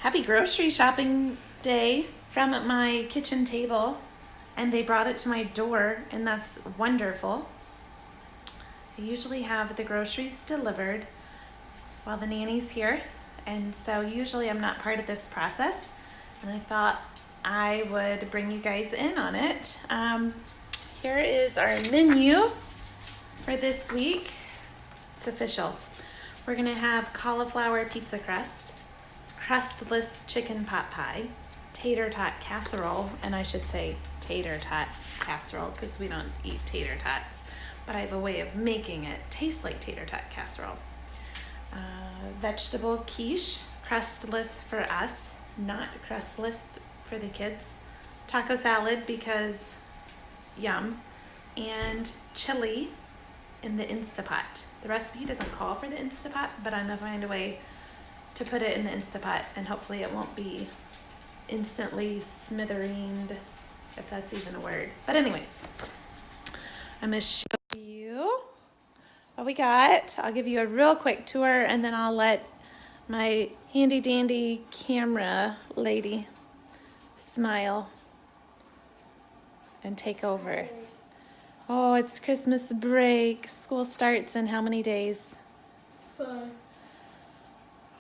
Happy grocery shopping day from my kitchen table, and they brought it to my door, and that's wonderful. I usually have the groceries delivered while the nanny's here, and so usually I'm not part of this process, and I thought I would bring you guys in on it. Here is our menu for this week. It's official. We're gonna have cauliflower pizza crust, crustless chicken pot pie, tater tot casserole, and I should say tater tot casserole because we don't eat tater tots, but I have a way of making it taste like tater tot casserole. Vegetable quiche, crustless for us, not crustless for the kids. Taco salad because yum, and chili in the Instapot. The recipe doesn't call for the Instapot, but I'm gonna find a way to put it in the Instapot, and hopefully it won't be instantly smithereened, if that's even a word. But anyways, I'm gonna show you what we got. I'll give you a real quick tour, and then I'll let my handy dandy camera lady smile and take over. Oh, it's Christmas break. School starts in how many days? 5.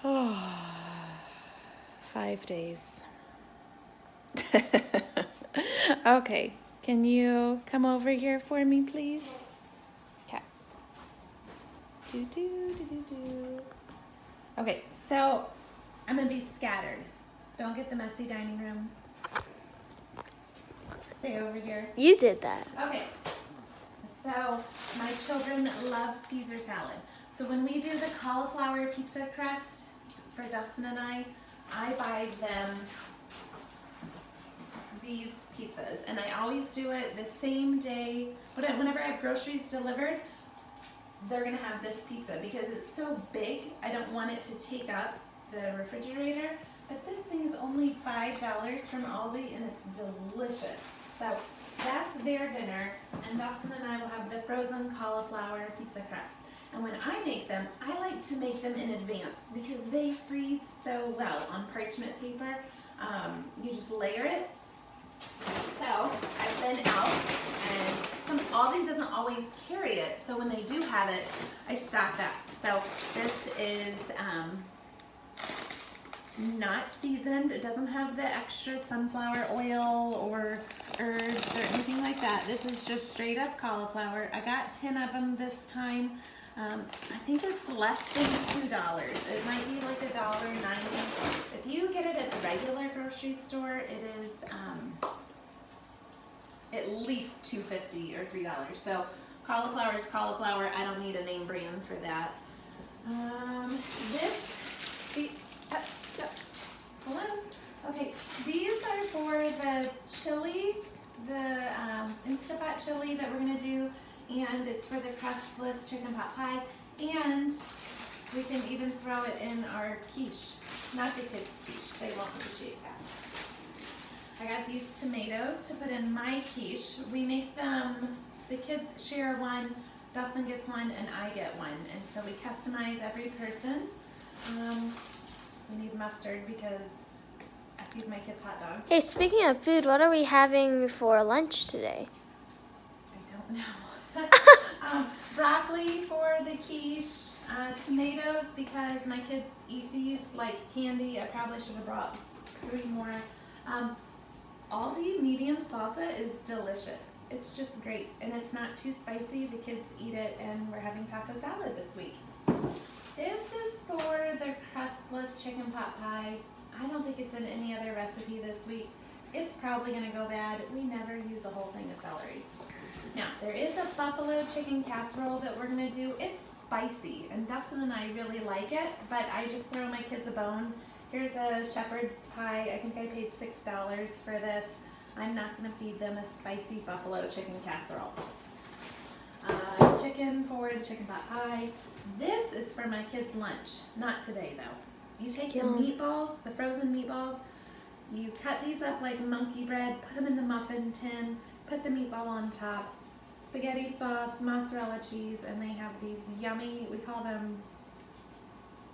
Oh, 5 days. Okay, can you come over here for me, please? Okay. Do. Okay, so I'm gonna be scattered. Don't get the messy dining room. Stay over here. You did that. Okay, so my children love Caesar salad. So when we do the cauliflower pizza crust for Dustin and I buy them these pizzas, and I always do it the same day. Whenever I have groceries delivered, they're gonna have this pizza because it's so big. I don't want it to take up the refrigerator, but this thing is only $5 from Aldi, and it's delicious. So that's their dinner, and Dustin and I will have the frozen cauliflower pizza crust. And when I make them, I like to make them in advance because they freeze so well on parchment paper. You just layer it. So I've been out, and Aldi doesn't always carry it, so when they do have it, I stock that. So this is not seasoned. It doesn't have the extra sunflower oil or herbs or anything like that. This is just straight up cauliflower. I got 10 of them this time. I think it's less than $2. It might be like $1.90. If you get it at the regular grocery store, it is at least $2.50 or $3. So cauliflower is cauliflower. I don't need a name brand for that. Hold on. Okay, these are for the chili, the Instapot chili that we're gonna do, and it's for the crustless chicken pot pie, and we can even throw it in our quiche, not the kids' quiche. They won't appreciate that. I got these tomatoes to put in my quiche. We make them, the kids share one, Dustin gets one, and I get one, and so we customize every person's. We need mustard because I feed my kids hot dogs. Hey, speaking of food, what are we having for lunch today? I don't know. Broccoli for the quiche, tomatoes because my kids eat these like candy. I probably should have brought 3 more. Aldi medium salsa is delicious. It's just great, and it's not too spicy. The kids eat it, and we're having taco salad this week. This is for the crustless chicken pot pie. I don't think it's in any other recipe this week. It's probably gonna go bad. We never use the whole thing of celery. Now, there is a buffalo chicken casserole that we're gonna do. It's spicy, and Dustin and I really like it, but I just throw my kids a bone. Here's a shepherd's pie. I think I paid $6 for this. I'm not gonna feed them a spicy buffalo chicken casserole. Chicken for the chicken pot pie. This is for my kids' lunch. Not today, though. You take the meatballs, the frozen meatballs, you cut these up like monkey bread, put them in the muffin tin, put the meatball on top, spaghetti sauce, mozzarella cheese, and they have these yummy, we call them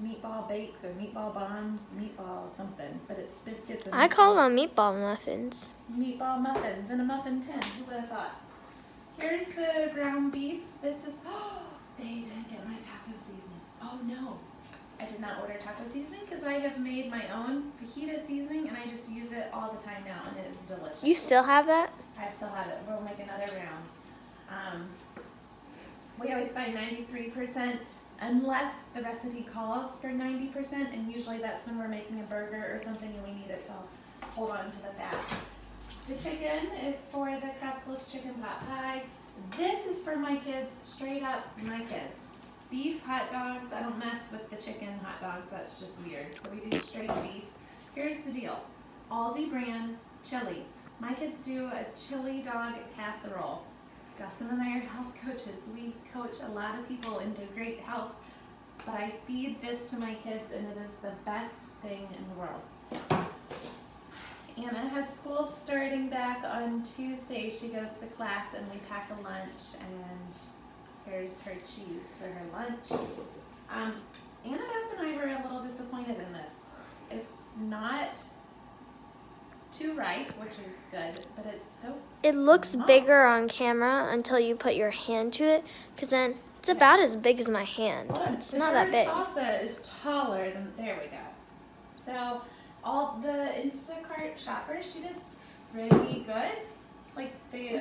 meatball bakes or meatball bombs, meatball something, but it's biscuits and I call them meatball muffins. meatball muffins in a muffin tin. Who would have thought? Here's the ground beef. This is, they didn't get my taco seasoning. Oh no, I did not order taco seasoning because I have made my own fajita seasoning and I just use it all the time now and it is delicious. You still have that? I still have it. We'll make another round. We always buy 93% unless the recipe calls for 90%, and usually that's when we're making a burger or something and we need it to hold on to the fat. The chicken is for the crustless chicken pot pie. This is for my kids, straight up my kids. Beef hot dogs. I don't mess with the chicken hot dogs. That's just weird. So we do straight beef. Here's the deal. Aldi brand chili. My kids do a chili dog casserole. Dustin and I are health coaches. We coach a lot of people into great health, but I feed this to my kids and it is the best thing in the world. Anna has school starting back on Tuesday. She goes to class and we pack a lunch and here's her cheese for her lunch. Annabeth and I were a little disappointed in this. It's not too ripe, which is good, but it's so It looks small. bigger on camera until you put your hand to it, because then it's about as big as my hand. Hold on. It's The not that big. salsa is taller than, there we go. So all the Instacart shoppers, she does pretty good. Like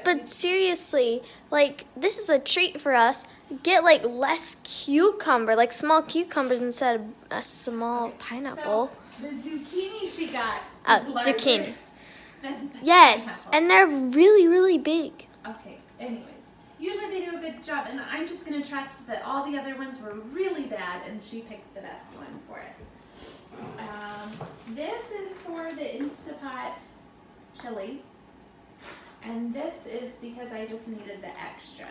But seriously, like, this is a treat for us. Get, like, less cucumber, like small cucumbers instead of a small pineapple. So the zucchini she got is larger Zucchini. than the Yes, pineapple. and they're really, really big. Okay, anyways. Usually they do a good job, and I'm just going to trust that all the other ones were really bad, and she picked the best one for us. This is for the Instapot chili, and this is because I just needed the extra,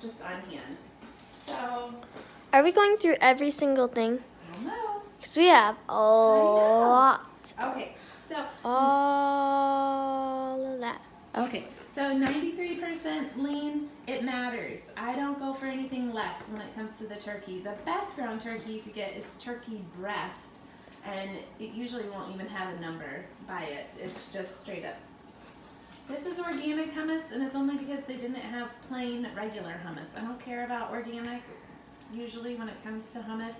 just on hand. So, Are we going through every single thing? almost. Because we have a lot. Okay, so All of that. Okay, so 93% lean, it matters. I don't go for anything less when it comes to the turkey. The best ground turkey you could get is turkey breast, and it usually won't even have a number by it. It's just straight up. This is organic hummus, and it's only because they didn't have plain regular hummus. I don't care about organic usually when it comes to hummus,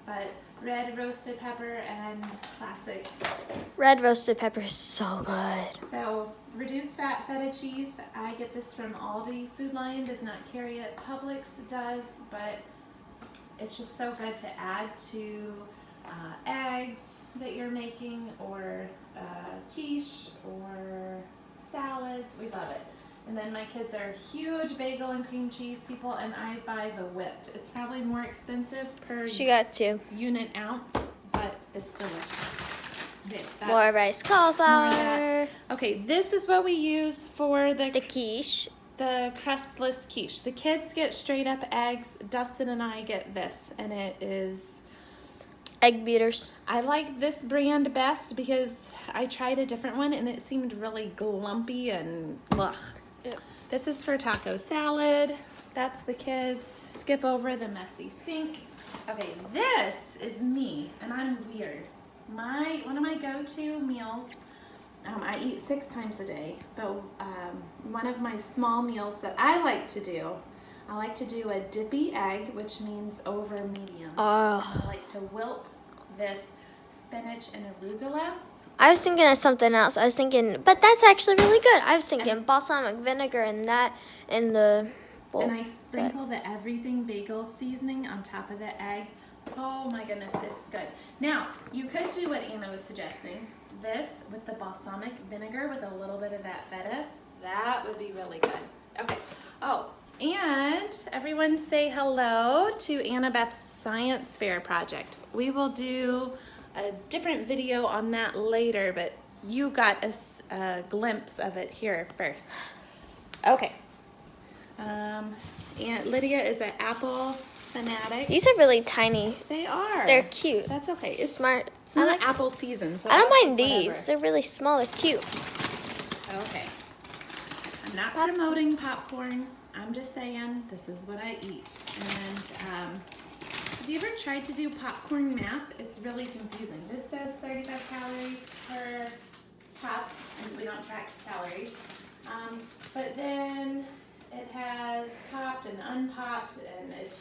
but red roasted pepper and classic. Red roasted pepper is so good. So reduced fat feta cheese, I get this from Aldi. Food Lion does not carry it. Publix does, but it's just so good to add to eggs that you're making, or quiche, or salads. We love it. And then my kids are huge bagel and cream cheese people, and I buy the whipped. It's probably more expensive per She got 2. unit ounce, but it's delicious. Okay, More that's- rice more of cauliflower. that. Okay, this is what we use for The quiche. the crustless quiche. The kids get straight up eggs. Dustin and I get this, and it is, Egg beaters. I like this brand best because I tried a different one and it seemed really glumpy and ugh. Ew. This is for taco salad. That's the kids. Skip over the messy sink. Okay, this is me, and I'm weird. One of my go-to meals, I eat 6 times a day, but one of my small meals that I like to do a dippy egg, which means over medium. Oh. I like to wilt this spinach and arugula. I was thinking of something else. I was thinking, but that's actually really good. I was thinking balsamic vinegar and that in the bowl. And I sprinkle the everything bagel seasoning on top of the egg. Oh my goodness, it's good. Now, you could do what Anna was suggesting. This with the balsamic vinegar with a little bit of that feta. That would be really good. Okay. Oh, and everyone say hello to Annabeth's Science Fair project. We will do a different video on that later, but you got a glimpse of it here first. Okay. And Lydia is an apple fanatic. These are really tiny. They are. They're cute. That's okay. It's Smart. It's not apple season. So I don't mind whatever. these. They're really small. They're cute. Okay. I'm not promoting popcorn. I'm just saying this is what I eat. And Have you ever tried to do popcorn math? It's really confusing. This says 35 calories per cup, and we don't track calories. But then it has popped and unpopped, and it's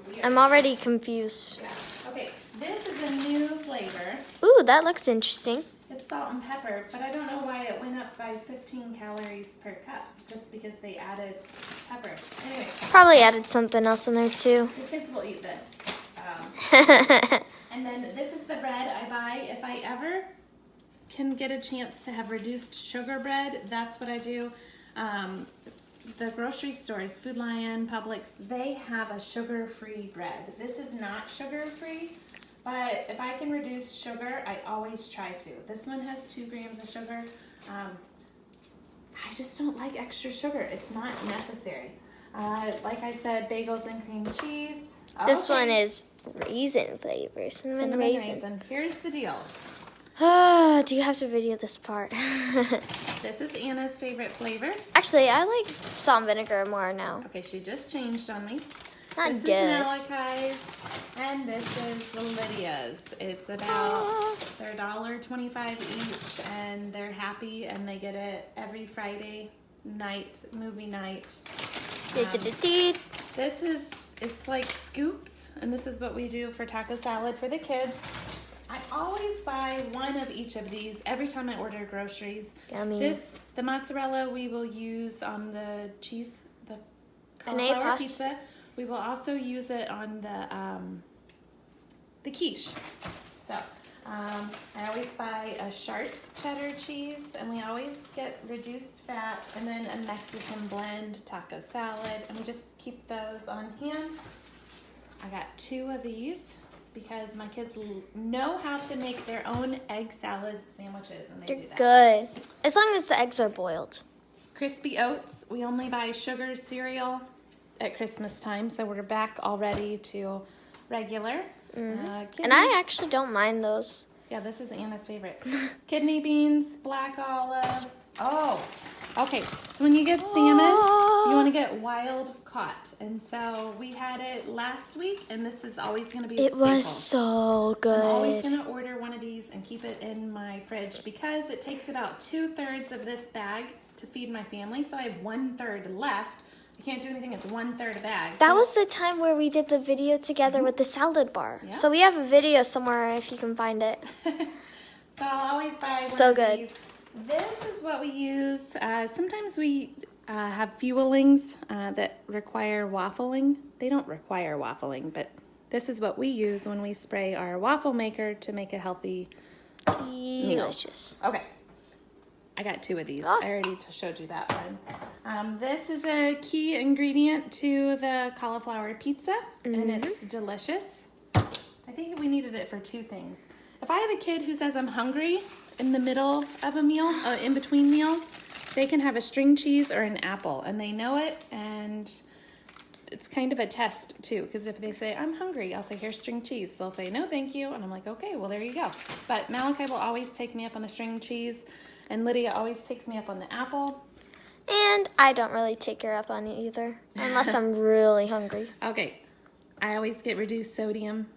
weird. I'm already confused. Yeah. Okay, this is a new flavor. Ooh, that looks interesting. It's salt and pepper, but I don't know why it went up by 15 calories per cup, just because they added pepper. Anyway. Probably added something else in there too. The kids will eat this. And then this is the bread I buy. If I ever can get a chance to have reduced sugar bread, that's what I do. The grocery stores, Food Lion, Publix, they have a sugar-free bread. This is not sugar-free, but if I can reduce sugar, I always try to. This one has 2 grams of sugar. I just don't like extra sugar. It's not necessary. Like I said, bagels and cream cheese. This one is raisin flavor, cinnamon raisin. Here's the deal. Do you have to video this part? This is Anna's favorite flavor. Actually, I like salt and vinegar more now. Okay, she just changed on me. Not this good. is Malachi's, and this is Lydia's. It's about, they're $1.25 each, and they're happy, and they get it every Friday night, movie night. This is, it's like scoops, and this is what we do for taco salad for the kids. I always buy one of each of these every time I order groceries. Yummy. The mozzarella we will use on the cheese, the Penne cauliflower pasta. pizza. We will also use it on the quiche. So I always buy a sharp cheddar cheese, and we always get reduced fat, and then a Mexican blend taco salad, and we just keep those on hand. I got 2 of these because my kids know how to make their own egg salad sandwiches, and they do that. Good. As long as the eggs are boiled. Crispy Oats. We only buy sugar cereal at Christmas time, so we're back already to regular. And I actually don't mind those. Yeah, this is Anna's favorite. Kidney beans, black olives. Oh, okay. So when you get salmon, you want to get wild caught. And so we had it last week, and this is always going to be a staple. It was so good. I'm always going to order one of these and keep it in my fridge because it takes about 2/3 of this bag to feed my family. So I have 1/3 left. I can't do anything with 1/3 a bag. That was the time where we did the video together with the salad bar. Yeah. So we have a video somewhere if you can find it. So I'll always buy one So of good. these. This is what we use. Sometimes we have fuelings that require waffling. They don't require waffling, but this is what we use when we spray our waffle maker to make a healthy meal. Delicious. Okay. I got 2 of these. Oh. I already showed you that one. This is a key ingredient to the cauliflower pizza, and it's delicious. I think we needed it for 2 things. If I have a kid who says I'm hungry in the middle of a meal, in between meals, they can have a string cheese or an apple, and they know it, and it's kind of a test too, because if they say, I'm hungry, I'll say, here's string cheese. They'll say, no, thank you, and I'm like, okay, well, there you go. But Malachi will always take me up on the string cheese, and Lydia always takes me up on the apple. And I don't really take her up on it either, unless I'm really hungry. Okay, I always get reduced sodium.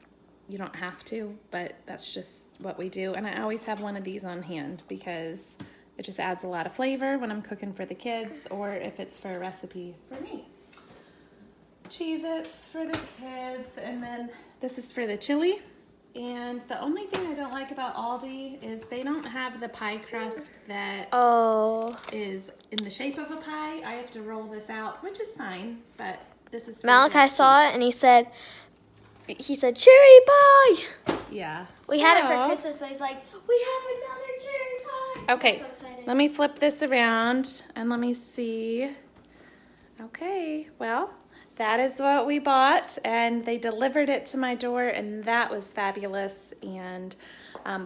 You don't have to, but that's just what we do. And I always have one of these on hand because it just adds a lot of flavor when I'm cooking for the kids or if it's for a recipe for me. Cheez-Its for the kids, and then this is for the chili. And the only thing I don't like about Aldi is they don't have the pie crust that is in the shape of a pie. I have to roll this out, which is fine, but this is for Malachi saw it and he said cherry pie. Yeah. We had it for Christmas, so he's like, we have another cherry pie. Okay, I'm so excited. let me flip this around and let me see. Okay, well, that is what we bought, and they delivered it to my door, and that was fabulous. And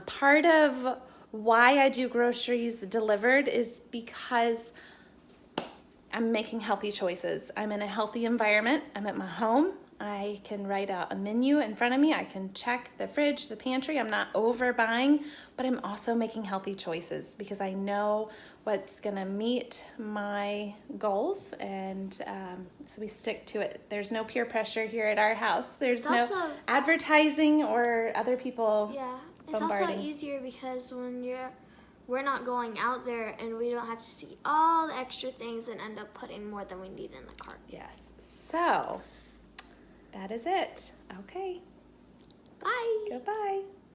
part of why I do groceries delivered is because I'm making healthy choices. I'm in a healthy environment. I'm at my home. I can write out a menu in front of me. I can check the fridge, the pantry. I'm not overbuying, but I'm also making healthy choices because I know what's going to meet my goals, and so we stick to it. There's no peer pressure here at our house. There's It's no also- advertising or other people Yeah, it's also bombarding. easier because we're not going out there and we don't have to see all the extra things and end up putting more than we need in the cart. Yes. So that is it. Okay. Bye. Goodbye.